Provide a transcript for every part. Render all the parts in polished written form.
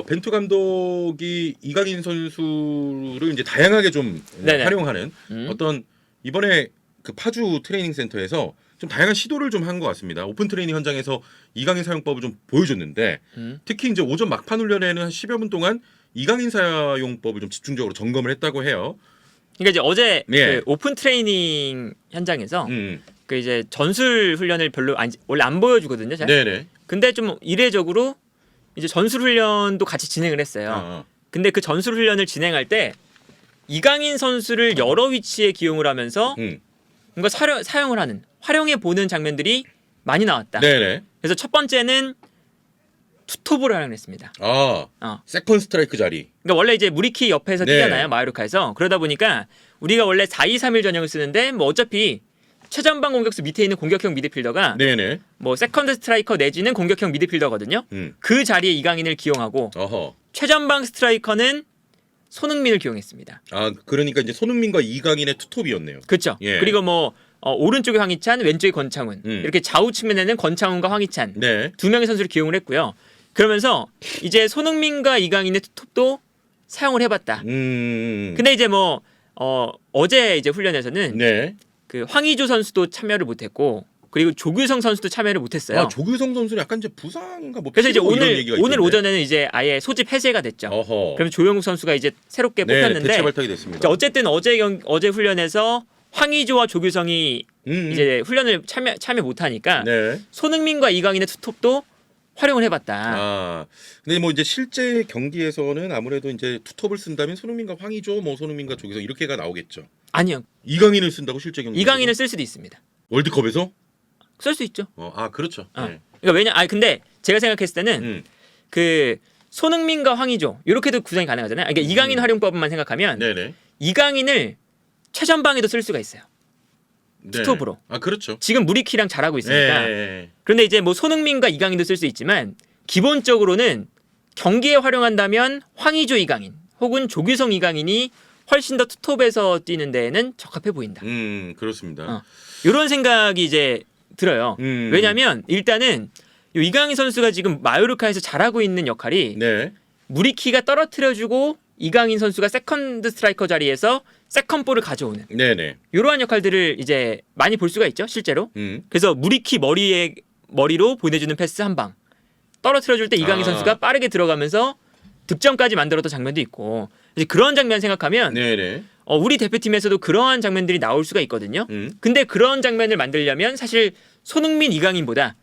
벤투 감독이 이강인 선수를 이제 다양하게 좀 네네. 활용하는 어떤 이번에 그 파주 트레이닝 센터에서 좀 다양한 시도를 좀 한 것 같습니다. 오픈 트레이닝 현장에서 이강인 사용법을 좀 보여줬는데 특히 이제 오전 막판 훈련에는 한 10여 분 동안 이강인 사용법을 좀 집중적으로 점검을 했다고 해요. 그러니까 이제 어제 예. 그 오픈 트레이닝 현장에서 음. 그 이제 전술 훈련을 별로 원래 안 보여주거든요. 잘. 네네. 근데 좀 이례적으로 이제 전술 훈련도 같이 진행을 했어요. 근데 그 전술 훈련을 진행할 때 이강인 선수를 여러 위치에 기용을 하면서 뭔가 사용을 하는 활용해 보는 장면들이 많이 나왔다. 네네. 그래서 첫 번째는 투톱을 활용했습니다. 세컨 스트라이크 자리. 그러니까 원래 이제 무리키 옆에서 네. 뛰잖아요. 마요르카에서. 그러다 보니까 우리가 원래 4-2-3-1 전형을 쓰는데 뭐 어차피 최전방 공격수 밑에 있는 공격형 미드필더가 네네. 뭐 세컨드 스트라이커 내지는 공격형 미드필더거든요. 그 자리에 이강인을 기용하고 최전방 스트라이커는 손흥민을 기용했습니다. 그러니까 이제 손흥민과 이강인의 투톱이었네요. 그렇죠. 예. 그리고 뭐 오른쪽에 황희찬, 왼쪽에 권창훈 이렇게 좌우 측면에는 권창훈과 황희찬 네. 두 명의 선수를 기용을 했고요. 그러면서 이제 손흥민과 이강인의 투톱도 사용을 해봤다. 근데 이제 뭐 어제 이제 훈련에서는 네. 그 황의조 선수도 참여를 못했고 그리고 조규성 선수도 참여를 못했어요. 조규성 선수는 약간 이제 부상인가 뭐. 그래서 이제 이런 얘기가 오늘 있던데. 오전에는 이제 아예 소집 해제가 됐죠. 그럼 조영욱 선수가 이제 새롭게 뽑혔는데 대체 발탁이 됐습니다. 어쨌든 어제 훈련에서 황의조와 조규성이 이제 훈련을 참여 못하니까 네. 손흥민과 이강인의 투톱도 활용을 해봤다. 근데 뭐 이제 실제 경기에서는 아무래도 이제 투톱을 쓴다면 손흥민과 황의조, 뭐 손흥민과 조규성 이렇게가 나오겠죠. 아니요. 이강인을 쓴다고 실제 경기? 이강인을 쓸 수도 있습니다. 월드컵에서? 쓸 수 있죠. 그렇죠. 네. 그러니까 근데 제가 생각했을 때는 그 손흥민과 황의조 이렇게도 구성이 가능하잖아요. 그러니까 이강인 활용법만 생각하면 네네. 이강인을 최전방에도 쓸 수가 있어요. 투톱으로. 그렇죠. 지금 무리키랑 잘하고 있으니까. 네. 그런데 이제 뭐 손흥민과 이강인도 쓸 수 있지만 기본적으로는 경기에 활용한다면 황의조 이강인 혹은 조규성 이강인이 훨씬 더 투톱에서 뛰는 데에는 적합해 보인다. 그렇습니다. 이런 생각이 이제 들어요. 왜냐하면 일단은 이강인 선수가 지금 마요르카에서 잘하고 있는 역할이 네. 무리키가 떨어뜨려주고 이강인 선수가 세컨드 스트라이커 자리에서 세컨볼을 가져오는 이러한 역할들을 이제 많이 볼 수가 있죠, 실제로. 그래서 무리키 머리로 보내주는 패스 한 방 떨어뜨려줄 때 이강인 선수가 빠르게 들어가면서 득점까지 만들었던 장면도 있고 이제 그런 장면 생각하면 우리 대표팀에서도 그러한 장면들이 나올 수가 있거든요. 근데 그런 장면을 만들려면 사실 손흥민 이강인보다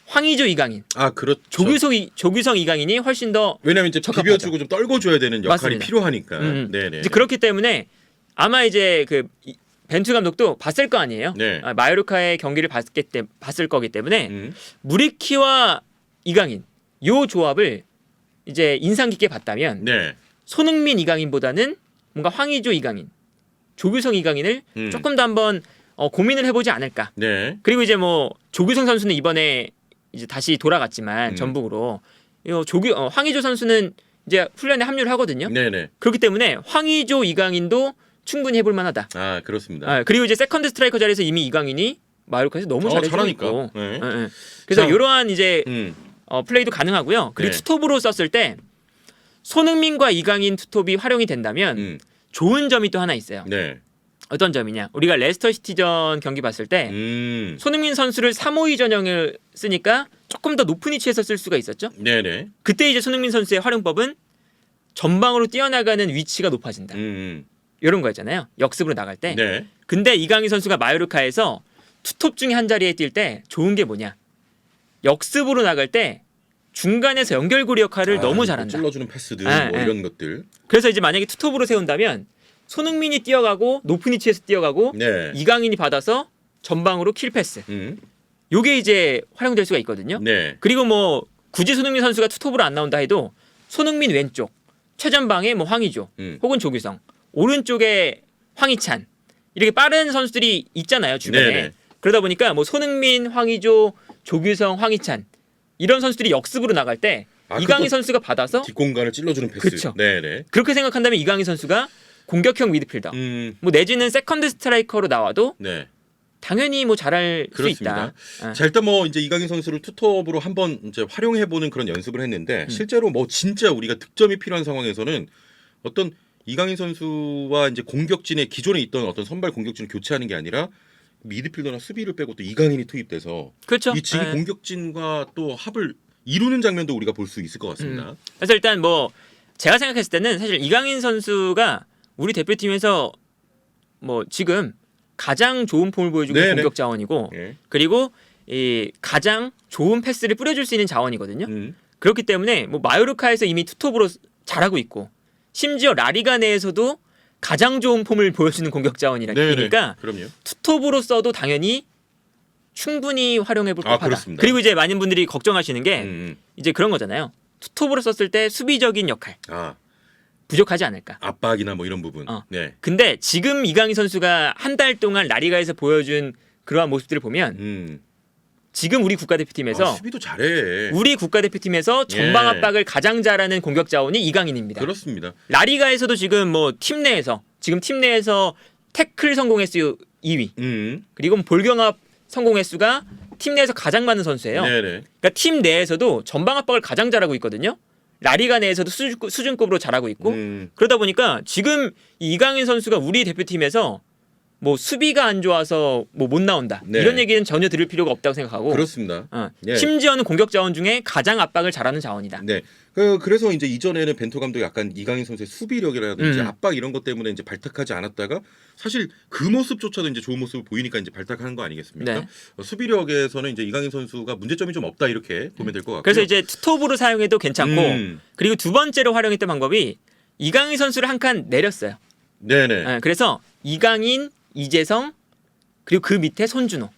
황의조 이강인, 그렇죠. 조규성 이강인이 훨씬 더 왜냐면 이제 적합하죠. 비벼주고 좀 떨궈줘야 되는 역할이 맞습니다. 필요하니까. 네네. 이제 그렇기 때문에 아마 이제 그 벤투 감독도 봤을 거 아니에요. 네. 마요르카의 경기를 봤을 거기 때문에 무리키와 이강인 요 조합을 이제 인상 깊게 봤다면 손흥민 이강인보다는 뭔가 황의조 이강인, 조규성 이강인을 조금 더 한번 고민을 해보지 않을까. 그리고 이제 뭐 조규성 선수는 이번에 이제 다시 돌아갔지만 전북으로 황의조 선수는 이제 훈련에 합류를 하거든요. 그렇기 때문에 황의조 이강인도 충분히 해볼 만하다. 그렇습니다. 그리고 이제 세컨드 스트라이커 자리에서 이미 이강인이 마요르카에서 너무 잘해주고 있고. 그래서 이러한 이제 플레이도 가능하고요. 그리고 투톱으로 썼을 때 손흥민과 이강인 투톱이 활용이 된다면 좋은 점이 또 하나 있어요. 어떤 점이냐? 우리가 레스터 시티전 경기 봤을 때 손흥민 선수를 3-5-2 전형을 쓰니까 조금 더 높은 위치에서 쓸 수가 있었죠. 그때 이제 손흥민 선수의 활용법은 전방으로 뛰어나가는 위치가 높아진다. 이런 거였잖아요. 역습으로 나갈 때. 근데 이강인 선수가 마요르카에서 투톱 중에 한 자리에 뛸 때 좋은 게 뭐냐? 역습으로 나갈 때 중간에서 연결고리 역할을 너무 잘한다. 찔러주는 패스들 뭐 이런 것들. 그래서 이제 만약에 투톱으로 세운다면 손흥민이 뛰어가고 높은 위치에서 뛰어가고 이강인이 받아서 전방으로 킬 패스. 요게 이제 활용될 수가 있거든요. 그리고 뭐 굳이 손흥민 선수가 투톱으로 안 나온다 해도 손흥민 왼쪽, 최전방에 뭐 황의조 혹은 조규성, 오른쪽에 황희찬 이렇게 빠른 선수들이 있잖아요, 주변에. 그러다 보니까 뭐 손흥민, 황의조, 조규성, 황희찬 이런 선수들이 역습으로 나갈 때 이강인 선수가 받아서 뒷공간을 찔러주는 패스. 그렇죠. 그렇게 생각한다면 이강인 선수가 공격형 미드필더, 뭐 내지는 세컨드 스트라이커로 나와도 당연히 뭐 잘할 그렇습니다. 수 있다. 자, 일단 뭐 이제 이강인 선수를 투톱으로 한번 이제 활용해 보는 그런 연습을 했는데 실제로 뭐 진짜 우리가 득점이 필요한 상황에서는 어떤 이강인 선수와 이제 공격진의 기존에 있던 어떤 선발 공격진을 교체하는 게 아니라 미드필더나 수비를 빼고 또 이강인이 투입돼서 그렇죠. 이 지금 공격진과 또 합을 이루는 장면도 우리가 볼 수 있을 것 같습니다. 그래서 일단 뭐 제가 생각했을 때는 사실 이강인 선수가 우리 대표팀에서 뭐 지금 가장 좋은 폼을 보여주고 있는 공격 자원이고 그리고 이 가장 좋은 패스를 뿌려줄 수 있는 자원이거든요. 그렇기 때문에 뭐 마요르카에서 이미 투톱으로 잘하고 있고 심지어 라리가 내에서도 가장 좋은 폼을 보여주는 공격 자원이니까 투톱으로 써도 당연히 충분히 활용해볼 법하다. 그리고 이제 많은 분들이 걱정하시는 게 이제 그런 거잖아요. 투톱으로 썼을 때 수비적인 역할 부족하지 않을까. 압박이나 뭐 이런 부분. 근데 지금 이강인 선수가 한 달 동안 라리가에서 보여준 그러한 모습들을 보면 지금 우리 국가대표팀에서 수비도 잘해. 우리 국가대표팀에서 전방 압박을 가장 잘하는 공격 자원이 이강인입니다. 그렇습니다. 라리가에서도 지금 뭐 팀 내에서 태클 성공 횟수 2위. 그리고 볼경합 성공 횟수가 팀 내에서 가장 많은 선수예요. 그러니까 팀 내에서도 전방 압박을 가장 잘하고 있거든요. 라리가 내에서도 수준급으로 잘하고 있고 그러다 보니까 지금 이강인 선수가 우리 대표팀에서 뭐 수비가 안 좋아서 뭐 못 나온다 이런 얘기는 전혀 들을 필요가 없다고 생각하고 그렇습니다. 심지어는 공격 자원 중에 가장 압박을 잘하는 자원이다. 그래서 이제 이전에는 벤투 감독이 약간 이강인 선수의 수비력이라든지 압박 이런 것 때문에 이제 발탁하지 않았다가 사실 그 모습조차도 이제 좋은 모습을 보이니까 이제 발탁하는 거 아니겠습니까? 수비력에서는 이제 이강인 선수가 문제점이 좀 없다 이렇게 보면 될 것 같고요. 그래서 이제 투톱으로 사용해도 괜찮고 그리고 두 번째로 활용했던 방법이 이강인 선수를 한 칸 내렸어요. 그래서 이강인, 이재성 그리고 그 밑에 손준호.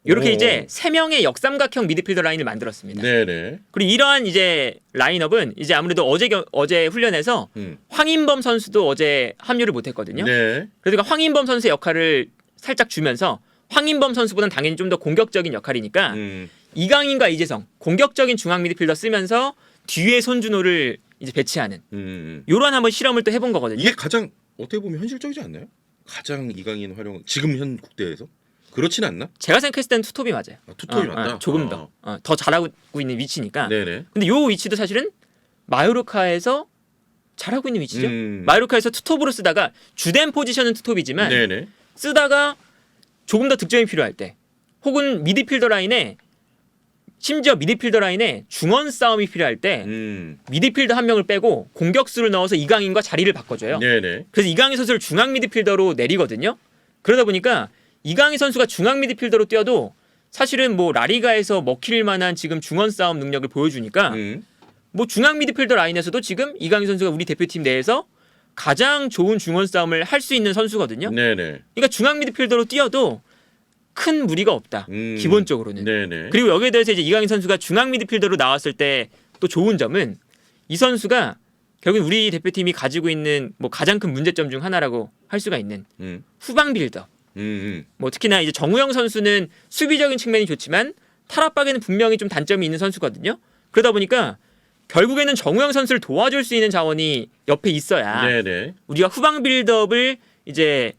이렇게 이제 세 명의 역삼각형 미드필더 라인을 만들었습니다. 그리고 이러한 이제 라인업은 이제 아무래도 어제 훈련에서 황인범 선수도 어제 합류를 못했거든요. 그러니까 황인범 선수의 역할을 살짝 주면서 황인범 선수보다는 당연히 좀 더 공격적인 역할이니까 이강인과 이재성 공격적인 중앙 미드필더 쓰면서 뒤에 손준호를 이제 배치하는 이런 한번 실험을 또 해본 거거든요. 이게 가장 어떻게 보면 현실적이지 않나요? 가장 이강인 활용 지금 현 국대에서 그렇진 않나? 제가 생각했을 때는 투톱이 맞아요. 투톱이 맞다. 조금 더 잘하고 있는 위치니까. 근데 요 위치도 사실은 마요르카에서 잘하고 있는 위치죠. 마요르카에서 투톱으로 쓰다가 주된 포지션은 투톱이지만 쓰다가 조금 더 득점이 필요할 때 혹은 미드필더 라인에 심지어 미드필더 라인에 중원 싸움이 필요할 때 미드필더 한 명을 빼고 공격수를 넣어서 이강인과 자리를 바꿔줘요. 그래서 이강인 선수를 중앙 미드필더로 내리거든요. 그러다 보니까 이강인 선수가 중앙 미드필더로 뛰어도 사실은 뭐 라리가에서 먹힐 만한 지금 중원 싸움 능력을 보여주니까 뭐 중앙 미드필더 라인에서도 지금 이강인 선수가 우리 대표팀 내에서 가장 좋은 중원 싸움을 할 수 있는 선수거든요. 그러니까 중앙 미드필더로 뛰어도 큰 무리가 없다. 기본적으로는. 그리고 여기에 대해서 이제 이강인 선수가 중앙 미드필더로 나왔을 때 또 좋은 점은 이 선수가 결국 우리 대표팀이 가지고 있는 뭐 가장 큰 문제점 중 하나라고 할 수가 있는 후방 빌더. 뭐 특히나 이제 정우영 선수는 수비적인 측면이 좋지만 탈압박에는 분명히 좀 단점이 있는 선수거든요. 그러다 보니까 결국에는 정우영 선수를 도와줄 수 있는 자원이 옆에 있어야 우리가 후방 빌드업을 이제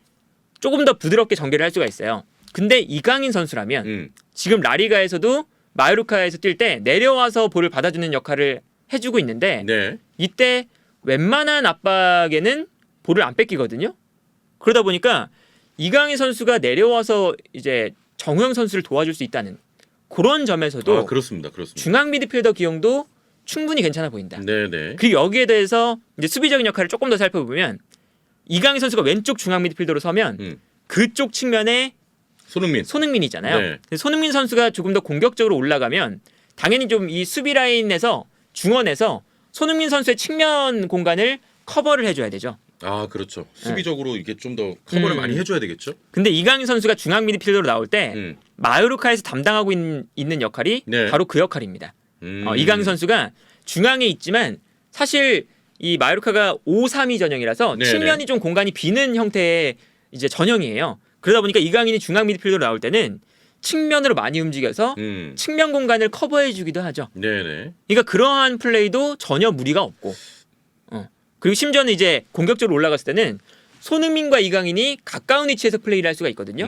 조금 더 부드럽게 전개를 할 수가 있어요. 근데 이강인 선수라면 지금 라리가에서도 마요르카에서 뛸 때 내려와서 볼을 받아주는 역할을 해주고 있는데 이때 웬만한 압박에는 볼을 안 뺏기거든요. 그러다 보니까 이강인 선수가 내려와서 이제 정우영 선수를 도와줄 수 있다는 그런 점에서도 그렇습니다. 중앙 미드필더 기용도 충분히 괜찮아 보인다. 그리고 여기에 대해서 이제 수비적인 역할을 조금 더 살펴보면 이강인 선수가 왼쪽 중앙 미드필더로 서면 그쪽 측면에 손흥민이잖아요. 손흥민 선수가 조금 더 공격적으로 올라가면 당연히 좀 이 수비 라인에서 중원에서 손흥민 선수의 측면 공간을 커버를 해줘야 되죠. 그렇죠. 수비적으로 이게 좀 더 커버를 많이 해줘야 되겠죠. 근데 이강인 선수가 중앙 미드필더로 나올 때 마요르카에서 담당하고 있는 역할이 바로 그 역할입니다. 이강인 선수가 중앙에 있지만 사실 이 마요르카가 5-3-2 전형이라서 측면이 좀 공간이 비는 형태의 이제 전형이에요. 그러다 보니까 이강인이 중앙 미드필더로 나올 때는 측면으로 많이 움직여서 측면 공간을 커버해주기도 하죠. 그러니까 그러한 플레이도 전혀 무리가 없고, 그리고 심지어는 이제 공격적으로 올라갔을 때는 손흥민과 이강인이 가까운 위치에서 플레이를 할 수가 있거든요.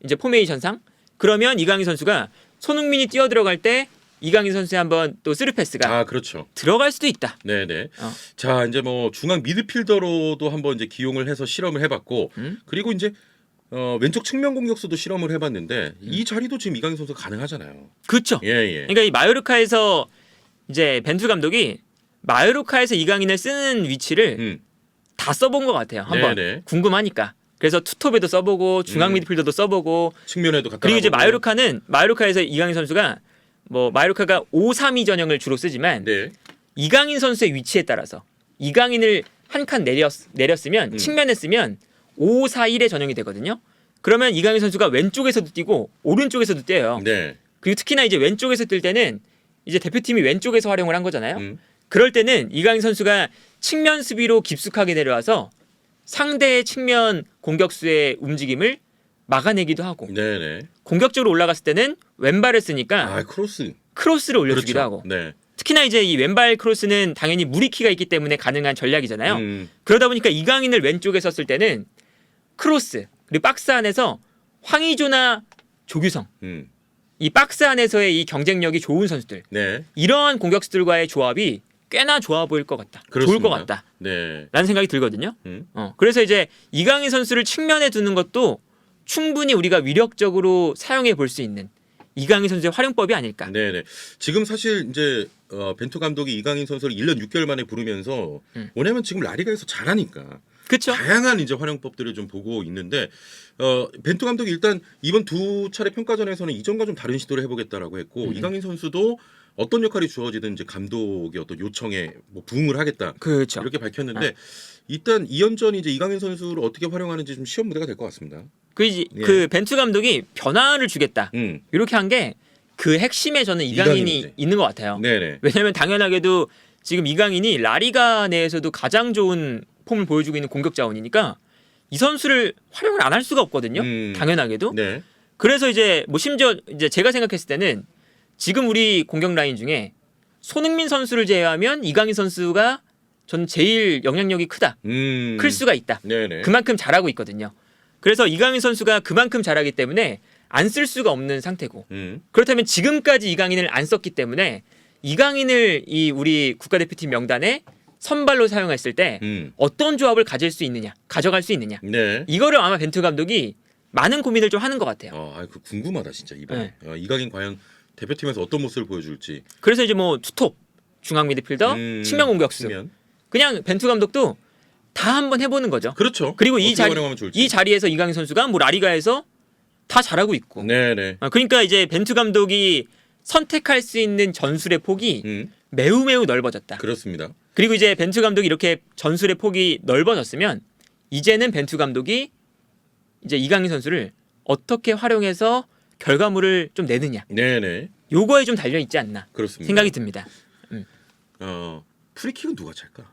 이제 포메이션상 그러면 이강인 선수가 손흥민이 뛰어 들어갈 때 이강인 선수의 한번 또 스루 패스가 그렇죠. 들어갈 수도 있다. 네네. 자 이제 뭐 중앙 미드필더로도 한번 이제 기용을 해서 실험을 해봤고 그리고 이제 왼쪽 측면 공격수도 실험을 해봤는데 이 자리도 지금 이강인 선수가 가능하잖아요. 그렇죠. 예. 그러니까 이 마요르카에서 이제 벤투 감독이 마요르카에서 이강인을 쓰는 위치를 다 써본 것 같아요. 한번 네네. 궁금하니까. 그래서 투톱에도 써보고 중앙 미드필더도 써보고 측면에도 갖다 그리고 이제 놔보고. 마요르카에서 이강인 선수가 뭐 마요르카가 5-3-2 전형을 주로 쓰지만 네. 이강인 선수의 위치에 따라서 이강인을 한 칸 내렸으면 측면에 쓰면 5-4-1의 전형이 되거든요. 그러면 이강인 선수가 왼쪽에서도 뛰고 오른쪽에서도 뛰어요. 네. 그리고 특히나 이제 왼쪽에서 뛸 때는 이제 대표팀이 왼쪽에서 활용을 한 거잖아요. 그럴 때는 이강인 선수가 측면 수비로 깊숙하게 내려와서 상대의 측면 공격수의 움직임을 막아내기도 하고 네네. 공격적으로 올라갔을 때는 왼발을 쓰니까 크로스를 올려주기도 그렇죠. 하고 네. 특히나 이제 이 왼발 크로스는 당연히 무리키가 있기 때문에 가능한 전략이잖아요. 그러다 보니까 이강인을 왼쪽에 썼을 때는 크로스 그리고 박스 안에서 황의조나 조규성 이 박스 안에서의 이 경쟁력이 좋은 선수들 네. 이러한 공격수들과의 조합이 꽤나 좋아 보일 것 같다. 그렇습니다. 좋을 것 같다. 네. 라는 생각이 들거든요. 그래서 이제 이강인 선수를 측면에 두는 것도 충분히 우리가 위력적으로 사용해 볼 수 있는 이강인 선수의 활용법이 아닐까. 네네. 지금 사실 이제 벤투 감독이 이강인 선수를 1년 6개월 만에 부르면서 뭐냐면 지금 라리가에서 잘하니까 그렇죠. 다양한 이제 활용법들을 좀 보고 있는데 벤투 감독이 일단 이번 두 차례 평가전에서는 이전과 좀 다른 시도를 해보겠다라고 했고 이강인 선수도 어떤 역할이 주어지든 이제 감독의 어떤 요청에 뭐 부응을 하겠다. 그렇죠. 이렇게 밝혔는데 일단 2연전이 이제 이강인 선수를 어떻게 활용하는지 좀 시험 무대가 될 것 같습니다. 그 벤투 감독이 변화를 주겠다. 이렇게 한 게 그 핵심에 저는 이강인이 있는 것 같아요. 네네. 왜냐하면 당연하게도 지금 이강인이 라리가 내에서도 가장 좋은 폼을 보여주고 있는 공격 자원이니까 이 선수를 활용을 안 할 수가 없거든요. 당연하게도. 네. 그래서 이제 뭐 심지어 이제 제가 생각했을 때는 지금 우리 공격 라인 중에 손흥민 선수를 제외하면 이강인 선수가 전 제일 영향력이 크다. 클 수가 있다. 네네. 그만큼 잘하고 있거든요. 그래서 이강인 선수가 그만큼 잘하기 때문에 안 쓸 수가 없는 상태고 그렇다면 지금까지 이강인을 안 썼기 때문에 이강인을 이 우리 국가대표팀 명단에 선발로 사용했을 때 어떤 조합을 가질 수 있느냐, 가져갈 수 있느냐. 네. 이거를 아마 벤투 감독이 많은 고민을 좀 하는 것 같아요. 그 궁금하다 진짜 이번에. 이강인 과연 대표팀에서 어떤 모습을 보여줄지. 그래서 이제 뭐 투톱, 중앙 미드필더, 측면 공격수. 그냥 벤투 감독도 다 한번 해보는 거죠. 그렇죠. 그리고 이 자리에서 이강인 선수가 뭐 라리가에서 다 잘하고 있고. 네네. 그러니까 이제 벤투 감독이 선택할 수 있는 전술의 폭이 매우 넓어졌다. 그렇습니다. 그리고 이제 벤투 감독이 이렇게 전술의 폭이 넓어졌으면 이제는 벤투 감독이 이제 이강인 선수를 어떻게 활용해서 결과물을 좀 내느냐. 네네. 요거에 좀 달려 있지 않나. 그렇습니다. 생각이 듭니다. 프리킥은 누가 찰까?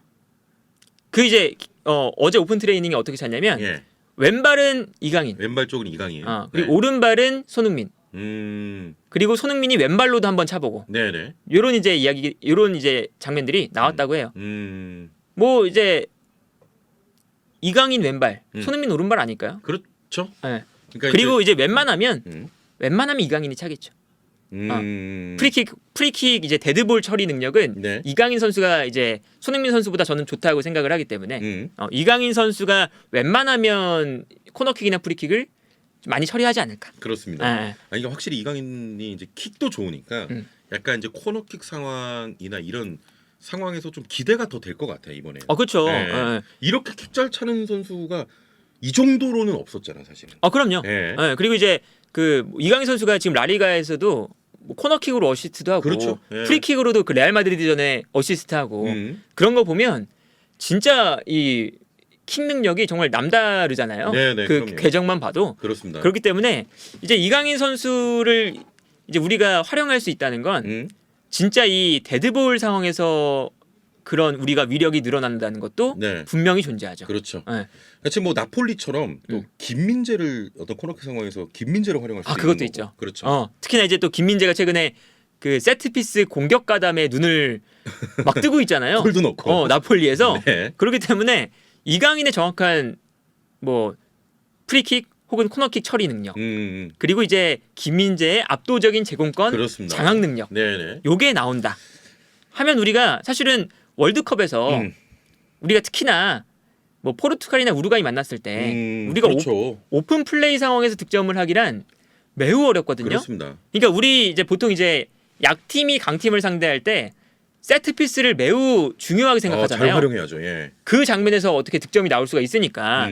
그 이제 어제 오픈 트레이닝이 어떻게 찼냐면 왼발은 이강인. 왼발 쪽은 이강인. 그리고 오른발은 손흥민. 그리고 손흥민이 왼발로도 한번 차보고. 네네. 요런 이제 장면들이 나왔다고 해요. 뭐 이제 이강인 왼발, 손흥민 오른발 아닐까요? 그렇죠. 네. 그러니까 그리고 이제 웬만하면 이강인이 차겠죠. 프리킥 이제 데드볼 처리 능력은 이강인 선수가 이제 손흥민 선수보다 저는 좋다고 생각을 하기 때문에 이강인 선수가 웬만하면 코너킥이나 프리킥을 좀 많이 처리하지 않을까. 그렇습니다. 그러니까 확실히 이강인이 이제 킥도 좋으니까 약간 이제 코너킥 상황이나 이런 상황에서 좀 기대가 더 될 것 같아요 이번에. 그렇죠. 이렇게 킥 잘 차는 선수가 이 정도로는 없었잖아 사실은. 그럼요. 그리고 이제 그 이강인 선수가 지금 라리가에서도 뭐 코너킥으로 어시스트도 하고 그렇죠. 프리킥으로도 그 레알 마드리드전에 어시스트하고 그런 거 보면 진짜 이 킥 능력이 정말 남다르잖아요. 그 그럼요. 궤적만 봐도. 그렇습니다. 그렇기 때문에 이제 이강인 선수를 이제 우리가 활용할 수 있다는 건 진짜 이 데드볼 상황에서 그런 우리가 위력이 늘어난다는 것도 분명히 존재하죠. 그렇죠. 지금 뭐 나폴리처럼 또 김민재를 어떤 코너킥 상황에서 김민재를 활용할 수 있는 그것도 거고. 있죠. 그렇죠. 특히나 이제 또 김민재가 최근에 그 세트피스 공격 가담에 눈을 막 뜨고 있잖아요. 골도 넣고. 나폴리에서. 그렇기 때문에 이강인의 정확한 뭐 프리킥 혹은 코너킥 처리 능력. 그리고 이제 김민재의 압도적인 제공권 그렇습니다. 장악 능력. 네네. 요게 나온다. 하면 우리가 사실은 월드컵에서 우리가 특히나 뭐 포르투갈이나 우루과이 만났을 때 우리가 그렇죠. 오픈 플레이 상황에서 득점을 하기란 매우 어렵거든요. 그렇습니다. 그러니까 우리 이제 보통 이제 약팀이 강팀을 상대할 때 세트 피스를 매우 중요하게 생각하잖아요. 잘 활용해야죠. 예. 그 장면에서 어떻게 득점이 나올 수가 있으니까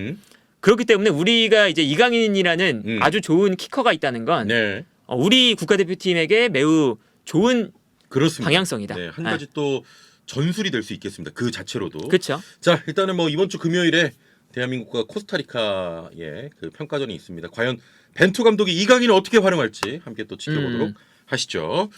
그렇기 때문에 우리가 이제 이강인이라는 아주 좋은 키커가 있다는 건 네. 우리 국가대표팀에게 매우 좋은 그렇습니다. 방향성이다. 네, 한 가지 또 전술이 될 수 있겠습니다. 그 자체로도. 그렇죠. 자, 일단은 뭐 이번 주 금요일에 대한민국과 코스타리카의 그 평가전이 있습니다. 과연 벤투 감독이 이강인을 어떻게 활용할지 함께 또 지켜보도록 하시죠.